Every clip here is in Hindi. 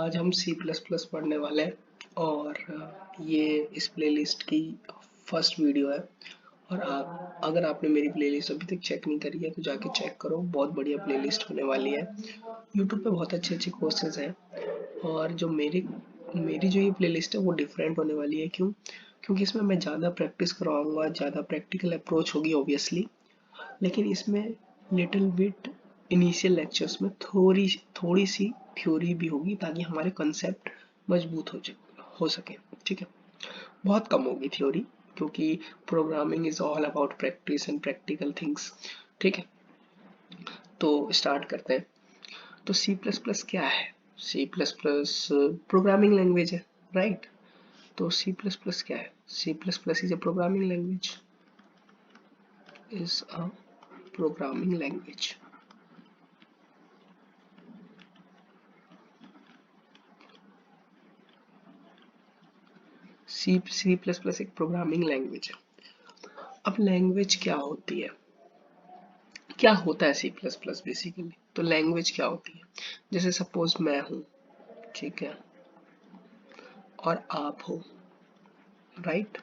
आज हम सी प्लस प्लस पढ़ने वाले हैं और ये इस प्लेलिस्ट की फर्स्ट वीडियो है। और अगर आपने मेरी प्लेलिस्ट अभी तक चेक नहीं करी है तो जाके चेक करो, बहुत बढ़िया प्लेलिस्ट होने वाली है। यूट्यूब पे बहुत अच्छे अच्छे कोर्सेज हैं और जो मेरी मेरी जो ये प्लेलिस्ट है वो डिफरेंट होने वाली है। क्योंकि इसमें मैं ज़्यादा प्रैक्टिस करवाऊँगा, ज़्यादा प्रैक्टिकल अप्रोच होगी ऑब्वियसली, लेकिन इसमें लिटिल बिट इनिशियल लेक्चर्स में थोड़ी थोड़ी सी थ्योरी भी होगी ताकि हमारे कंसेप्ट मजबूत हो सके। ठीक है, बहुत कम होगी थ्योरी क्योंकि programming is all about practice and practical things. ठीक है, तो स्टार्ट करते हैं। तो सी प्लस प्लस क्या है? C plus plus programming language है, राइट? तो सी प्लस प्लस क्या है? C plus plus is a programming language, is a programming language. C plus plus एक प्रोग्रामिंग लैंग्वेज है। अब लैंग्वेज क्या होती है, क्या होता है सी प्लस प्लस बेसिकली? तो लैंग्वेज क्या होती है, जैसे सपोज मैं हूँ, ठीक है, और आप हो, राइट?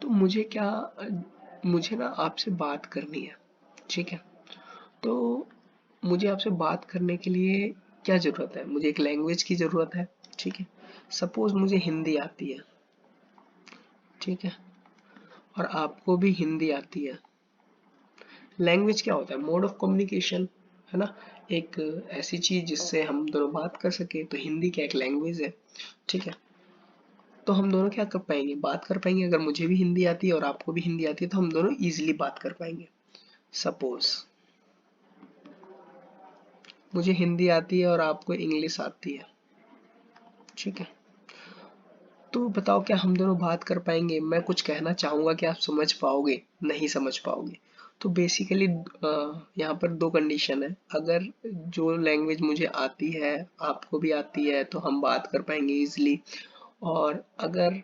तो मुझे ना आपसे बात करनी है, ठीक है? तो मुझे आपसे बात करने के लिए क्या ज़रूरत है? मुझे एक लैंग्वेज की ज़रूरत है, ठीक है? सपोज मुझे हिंदी आती है, ठीक है, और आपको भी हिंदी आती है। लैंग्वेज क्या होता है? मोड ऑफ कम्युनिकेशन, है ना? एक ऐसी चीज जिससे हम दोनों बात कर सके। तो हिंदी क्या एक लैंग्वेज है, ठीक है? तो हम दोनों क्या कर पाएंगे? बात कर पाएंगे। अगर मुझे भी हिंदी आती है और आपको भी हिंदी आती है तो हम दोनों इजीली बात कर पाएंगे। सपोज मुझे हिंदी आती है और आपको इंग्लिश आती है, ठीक है? तो बताओ क्या हम दोनों बात कर पाएंगे? मैं कुछ कहना चाहूंगा कि आप समझ पाओगे? नहीं समझ पाओगे। तो बेसिकली यहाँ पर दो कंडीशन है। अगर जो लैंग्वेज मुझे आती है आपको भी आती है तो हम बात कर पाएंगे इजीली। और अगर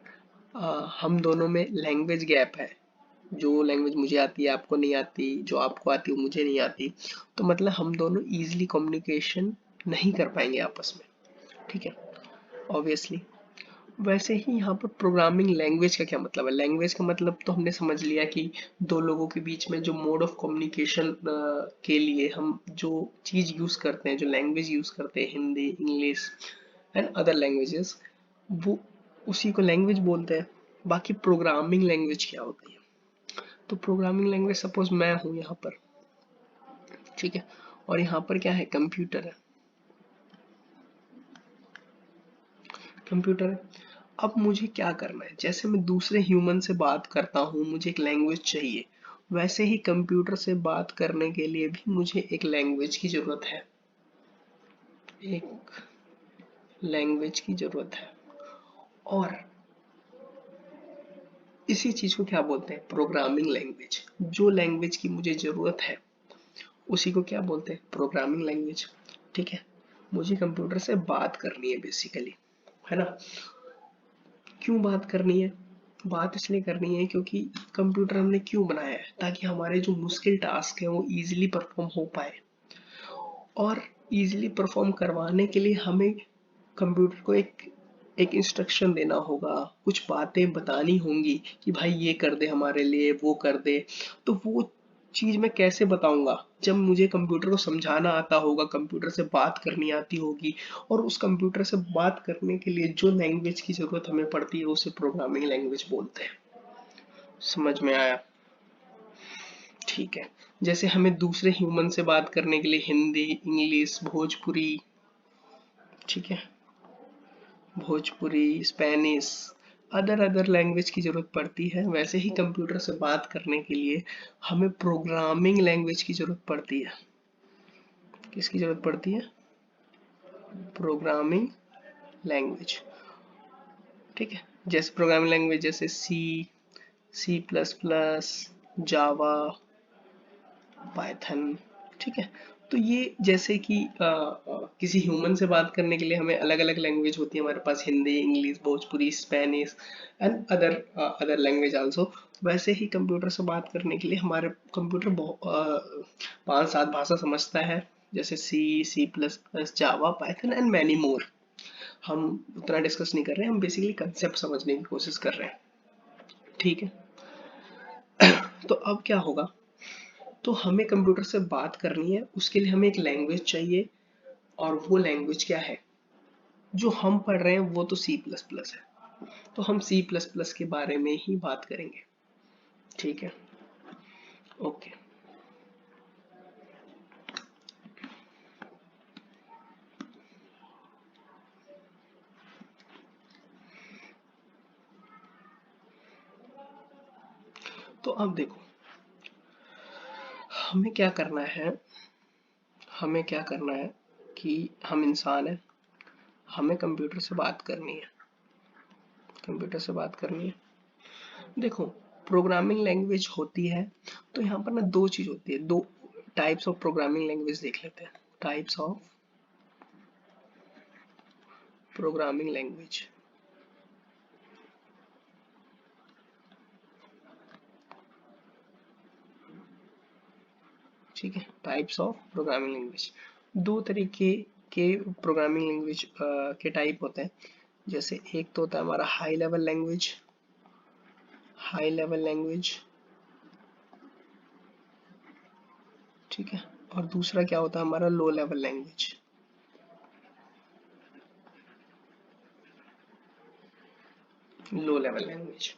हम दोनों में लैंग्वेज गैप है, जो लैंग्वेज मुझे आती है आपको नहीं आती, जो आपको आती है मुझे नहीं आती, तो मतलब हम दोनों इजीली कम्युनिकेशन नहीं कर पाएंगे आपस में, ठीक है? ऑब्वियसली। वैसे ही यहाँ पर प्रोग्रामिंग लैंग्वेज का क्या मतलब है? लैंग्वेज का मतलब तो हमने समझ लिया कि दो लोगों के बीच में जो मोड ऑफ कम्युनिकेशन के लिए हम जो चीज यूज करते हैं, जो लैंग्वेज यूज करते हैं, Hindi, English and other languages, वो उसी को लैंग्वेज बोलते हैं। बाकी प्रोग्रामिंग लैंग्वेज क्या होती है? तो प्रोग्रामिंग लैंग्वेज, सपोज मैं हूँ यहाँ पर, ठीक है, और यहाँ पर क्या है? कंप्यूटर है, कंप्यूटर है। अब मुझे क्या करना है? जैसे मैं दूसरे ह्यूमन से बात करता हूँ, मुझे एक लैंग्वेज चाहिए, वैसे ही कंप्यूटर से बात करने के लिए भी मुझे एक लैंग्वेज की जरूरत है, एक लैंग्वेज की जरूरत है। और इसी चीज को क्या बोलते हैं? Programming language. जो लैंग्वेज की मुझे जरूरत है उसी को क्या बोलते हैं? प्रोग्रामिंग लैंग्वेज, ठीक है? मुझे कंप्यूटर से बात करनी है बेसिकली, है ना? क्यों बात करनी है? बात इसलिए करनी है क्योंकि कंप्यूटर हमने क्यों बनाया है? ताकि हमारे जो मुश्किल टास्क है वो इजीली परफॉर्म हो पाए। और इजीली परफॉर्म करवाने के लिए हमें कंप्यूटर को एक एक इंस्ट्रक्शन देना होगा, कुछ बातें बतानी होंगी कि भाई ये कर दे हमारे लिए, वो कर दे। तो वो चीज मैं कैसे बताऊंगा? जब मुझे कंप्यूटर को समझाना आता होगा, कंप्यूटर से बात करनी आती होगी, और उस कंप्यूटर से बात करने के लिए जो लैंग्वेज की जरूरत हमें पड़ती है उसे प्रोग्रामिंग लैंग्वेज बोलते हैं। समझ में आया? ठीक है। जैसे हमें दूसरे ह्यूमन से बात करने के लिए हिंदी, इंग्लिश, भोजपुरी, ठीक है, Bhojpuri, Spanish, other other language की जरूरत पड़ती है, वैसे ही कंप्यूटर से बात करने के लिए हमें प्रोग्रामिंग लैंग्वेज की जरूरत पड़ती है। किसकी जरूरत पड़ती है? प्रोग्रामिंग लैंग्वेज, ठीक है? जैसे प्रोग्रामिंग लैंग्वेज जैसे C, C plus plus, Java, Python, ठीक है? तो ये जैसे कि किसी ह्यूमन से बात करने के लिए हमें अलग अलग लैंग्वेज होती है हमारे पास, Hindi, English, Bhojpuri, Spanish and other other language also. वैसे ही कंप्यूटर से बात करने के लिए हमारे कंप्यूटर 5-7 भाषा समझता है, जैसे C, C plus plus, Java, Python and many more. हम उतना डिस्कस नहीं कर रहे हैं, हम बेसिकली कंसेप्ट समझने की कोशिश कर रहे हैं, ठीक है। तो अब क्या होगा, तो हमें कंप्यूटर से बात करनी है, उसके लिए हमें एक लैंग्वेज चाहिए, और वो लैंग्वेज क्या है, जो हम पढ़ रहे हैं वो तो सी प्लस प्लस है, तो हम सी प्लस प्लस के बारे में ही बात करेंगे, ठीक है, ओके। तो अब देखो, हमें क्या करना है, हमें क्या करना है कि हम इंसान हैं, हमें कंप्यूटर से बात करनी है, कंप्यूटर से बात करनी है। देखो, प्रोग्रामिंग लैंग्वेज होती है, तो यहाँ पर ना दो चीज होती है, दो टाइप्स ऑफ प्रोग्रामिंग लैंग्वेज देख लेते हैं, टाइप्स ऑफ प्रोग्रामिंग लैंग्वेज, ठीक है, टाइप्स ऑफ प्रोग्रामिंग लैंग्वेज। दो तरीके के प्रोग्रामिंग लैंग्वेज के टाइप होते हैं, जैसे एक तो होता है हमारा high level language, high level language, ठीक है, और दूसरा क्या होता है हमारा low level language. Low level language,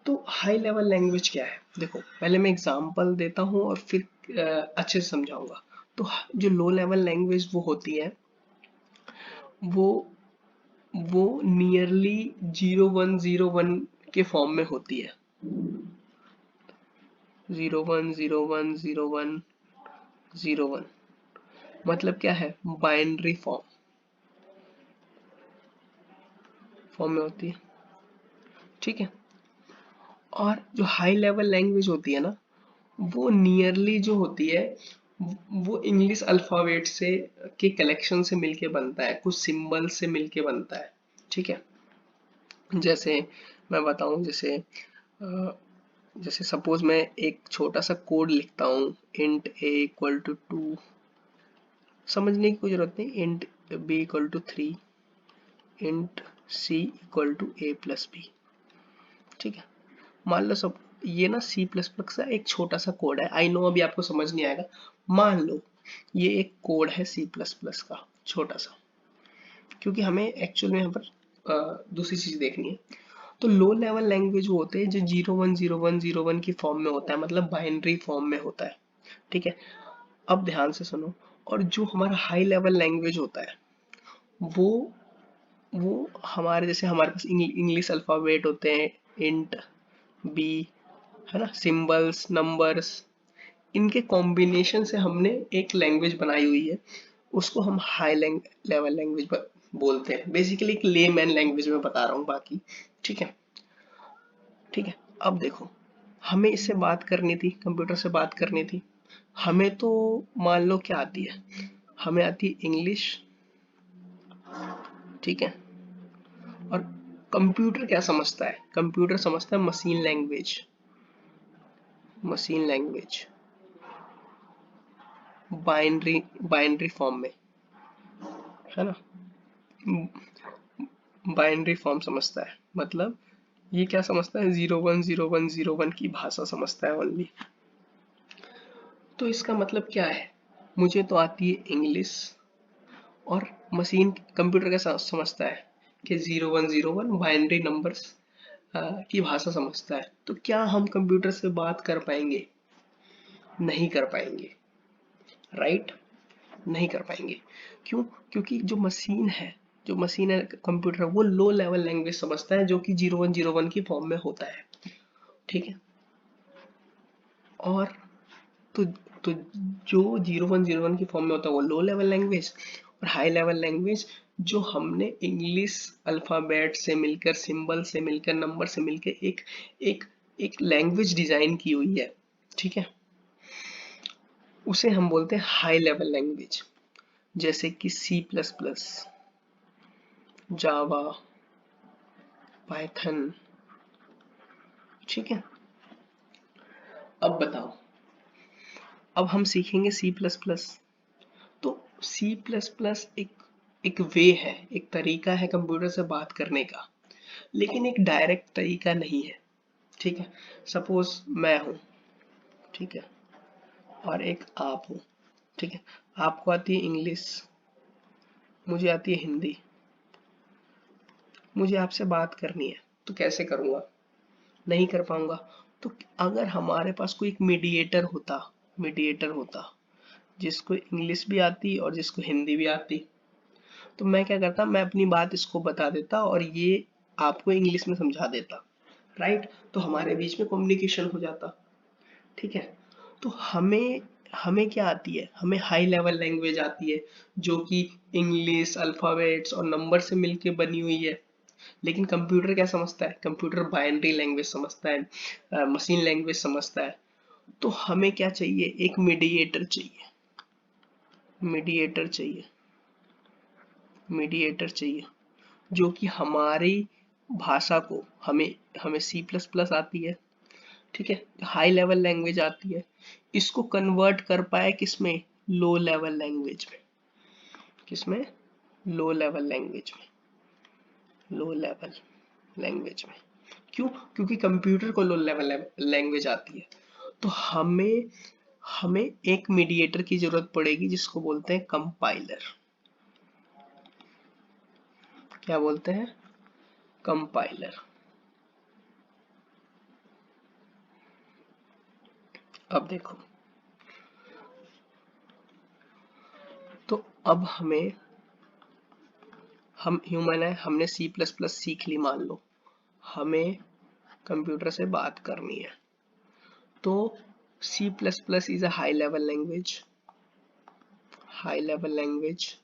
तो हाई लेवल लैंग्वेज क्या है, देखो पहले मैं एग्जांपल देता हूँ और फिर अच्छे से समझाऊंगा। तो जो लो लेवल लैंग्वेज वो होती है, वो वो नियरली 0101 के फॉर्म में होती है, 01010101, मतलब क्या है, बाइनरी फॉर्म में होती है, ठीक है। और जो हाई लेवल लैंग्वेज होती है ना, वो नियरली जो होती है, वो इंग्लिश अल्फाबेट से के कलेक्शन से मिलके बनता है, कुछ सिंबल से मिलके बनता है, ठीक है। जैसे मैं बताऊं, जैसे सपोज मैं एक छोटा सा कोड लिखता हूँ, इंट a इक्वल टू 2, समझने की कोई जरूरत नहीं, int b equal to 3, int c equal to a plus b, ठीक है। मान लो सब ये ना सी प्लस प्लस का एक छोटा सा कोड है, आई नो अभी आपको समझ नहीं आएगा, मान लो ये एक कोड है सी प्लस प्लस का छोटा सा, क्योंकि हमें एक्चुअल में यहाँ पर दूसरी चीज देखनी है। तो लो लेवल लैंग्वेज वो होते हैं जो 010101 की फॉर्म में होता है, मतलब बाइनरी फॉर्म में होता है, ठीक है। अब ध्यान से सुनो, और जो हमारा हाई लेवल लैंग्वेज होता है, वो वो हमारे जैसे हमारे पास इंग्लिश अल्फाबेट होते हैं, इंट बी, है ना, सिंबल्स, नंबर्स, इनके कॉम्बिनेशन से हमने एक लैंग्वेज बनाई हुई है, उसको हम हाई लेवल लैंग्वेज बोलते हैं, बेसिकली एक लेमैन लैंग्वेज में बता रहा हूँ बाकी, ठीक है, ठीक है। अब देखो, हमें इससे बात करनी थी, कंप्यूटर से बात करनी थी, हमें तो मान लो क्या आती है, हमें आती है इंग्लिश, ठीक है, और कंप्यूटर क्या समझता है, कंप्यूटर समझता है machine language, machine language binary binary form में, है ना, बाइनरी फॉर्म समझता है, मतलब ये क्या समझता है, 010101 की भाषा समझता है ओनली। तो इसका मतलब क्या है, मुझे तो आती है इंग्लिश, और मशीन कंप्यूटर का समझता है कि 0101 बाइनरी नंबर्स की भाषा समझता है, तो क्या हम कंप्यूटर से बात कर पाएंगे, नहीं कर पाएंगे, राइट, नहीं कर पाएंगे। क्यों, क्योंकि जो मशीन है कंप्यूटर, वो लो लेवल लैंग्वेज समझता है, जो कि 0101 की फॉर्म में होता है, ठीक है। और तो तो जो 0101 की फॉर्म में होता है वो लो लेवल लैंग्वेज, और हाई लेवल लैंग्वेज जो हमने इंग्लिश अल्फाबेट से मिलकर, सिंबल से मिलकर, नंबर से मिलकर एक एक एक लैंग्वेज डिजाइन की हुई है, ठीक है, उसे हम बोलते हैं हाई लेवल लैंग्वेज, जैसे कि सी प्लस प्लस, जावा, पाइथन, ठीक है। अब बताओ, अब हम सीखेंगे सी प्लस प्लस, तो सी प्लस प्लस एक वे है, एक तरीका है कंप्यूटर से बात करने का, लेकिन एक डायरेक्ट तरीका नहीं है। ठीक है, सपोज मैं हूँ, ठीक है, और एक आप हो, ठीक है, आपको आती है इंग्लिश, मुझे आती है हिंदी, मुझे आपसे बात करनी है, तो कैसे करूँगा? नहीं कर पाऊंगा। तो अगर हमारे पास कोई एक मीडिएटर होता जिसको इंग्लिश भी आती और जिसको हिंदी भी आती, तो मैं क्या करता, मैं अपनी बात इसको बता देता और ये आपको इंग्लिश में समझा देता, राइट? तो हमारे बीच में कम्युनिकेशन हो जाता। ठीक है, तो हमें हमें क्या आती है, हमें हाई लेवल लैंग्वेज आती है जो कि इंग्लिश अल्फाबेट्स और नंबर से मिलके बनी हुई है। लेकिन कंप्यूटर क्या समझता है, कंप्यूटर बाइनरी लैंग्वेज समझता है, मशीन लैंग्वेज समझता है। तो हमें क्या चाहिए, एक मीडिएटर चाहिए, मीडिएटर चाहिए, मीडिएटर चाहिए जो कि हमारी भाषा को, हमें हमें सी प्लस प्लस आती है, ठीक है, हाई लेवल लैंग्वेज आती है, इसको कन्वर्ट कर पाए किसमें, लो लेवल लैंग्वेज में। किसमें? लो लेवल लैंग्वेज में, लो लेवल लैंग्वेज में। क्यों? क्योंकि कंप्यूटर को लो लेवल लैंग्वेज आती है। तो हमें हमें एक मीडिएटर की जरूरत पड़ेगी जिसको बोलते हैं कंपाइलर। क्या बोलते हैं? कंपाइलर। अब देखो, तो अब हम ह्यूमन है, हमने सी प्लस प्लस सीख ली, मान लो हमें कंप्यूटर से बात करनी है, तो C plus plus is a high level language, high level language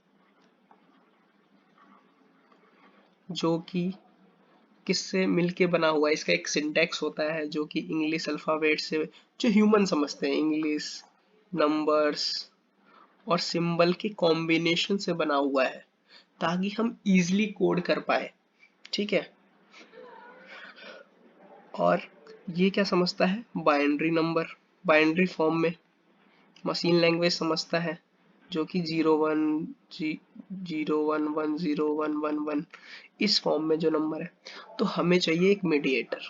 जो कि किससे मिलके बना हुआ है, इसका एक सिंटैक्स होता है जो कि इंग्लिश अल्फाबेट से, जो ह्यूमन समझते हैं, इंग्लिश नंबर्स और सिंबल के कॉम्बिनेशन से बना हुआ है ताकि हम इजीली कोड कर पाए। ठीक है, और ये क्या समझता है, बाइनरी नंबर, बाइनरी फॉर्म में। मशीन लैंग्वेज समझता है जो कि 0 1 0 1 1 0 1 1 1 इस फॉर्म में जो नंबर है। तो हमें चाहिए एक मीडिएटर,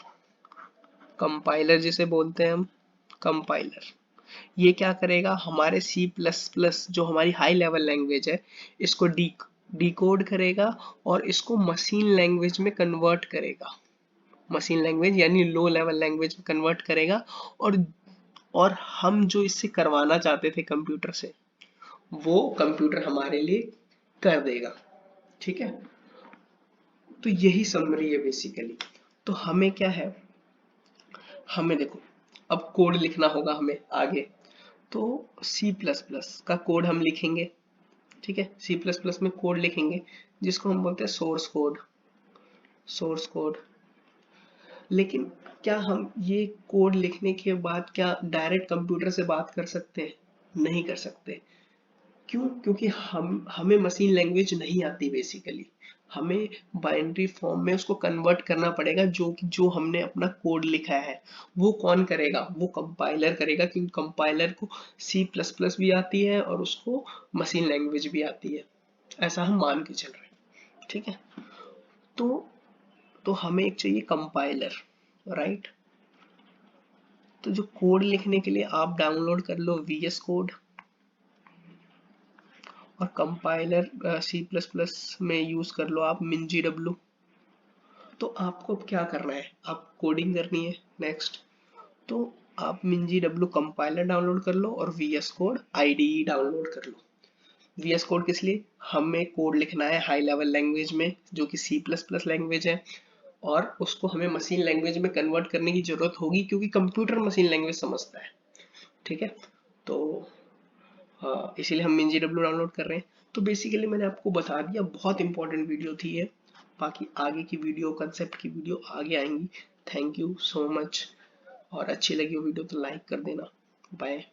कंपाइलर जिसे बोलते हैं हम, कंपाइलर। ये क्या करेगा, हमारे सी प्लस प्लस जो हमारी हाई लेवल लैंग्वेज है इसको डिकोड करेगा और इसको मशीन लैंग्वेज में कन्वर्ट करेगा, मशीन लैंग्वेज यानी लो लेवल लैंग्वेज में कन्वर्ट करेगा। और हम जो इससे करवाना चाहते थे कंप्यूटर से, वो कंप्यूटर हमारे लिए कर देगा। ठीक है, तो यही समरी है बेसिकली। तो हमें क्या है, हमें देखो अब कोड लिखना होगा हमें आगे, तो सी प्लस प्लस का कोड हम लिखेंगे। ठीक है, सी प्लस प्लस में कोड लिखेंगे जिसको हम बोलते हैं सोर्स कोड, सोर्स कोड। लेकिन क्या हम ये कोड लिखने के बाद क्या डायरेक्ट कंप्यूटर से बात कर सकते हैं? नहीं कर सकते। क्यों? क्योंकि हमें मशीन लैंग्वेज नहीं आती बेसिकली, हमें बाइनरी फॉर्म में उसको कन्वर्ट करना पड़ेगा। जो हमने अपना कोड लिखा है वो कौन करेगा, वो कंपाइलर करेगा, क्योंकि कंपाइलर को सी प्लस प्लस भी आती है और उसको मशीन लैंग्वेज भी आती है, ऐसा हम मान के चल रहे हैं। ठीक है, तो हमें एक चाहिए कंपाइलर, राइट? तो जो कोड लिखने के लिए आप डाउनलोड कर लो VS कोड, और कंपाइलर सी प्लस प्लस में यूज कर लो आप MinGW। तो आपको अब क्या करना है, आप कोडिंग करनी है नेक्स्ट। तो आप MinGW कंपाइलर डाउनलोड कर लो और VS कोड IDE डाउनलोड कर लो। VS कोड किस लिए, हमें कोड लिखना है हाई लेवल लैंग्वेज में जो कि सी प्लस प्लस लैंग्वेज है, और उसको हमें मशीन लैंग्वेज में कन्वर्ट करने की जरूरत होगी क्योंकि कंप्यूटर मशीन लैंग्वेज समझता है। ठीक है, तो हाँ, इसीलिए हम MinGW डाउनलोड कर रहे हैं। तो बेसिकली मैंने आपको बता दिया, बहुत इंपॉर्टेंट वीडियो थी ये। बाकी आगे की वीडियो, कंसेप्ट की वीडियो आगे आएंगी। थैंक यू सो मच, और अच्छी लगी वो वीडियो तो लाइक कर देना। बाय।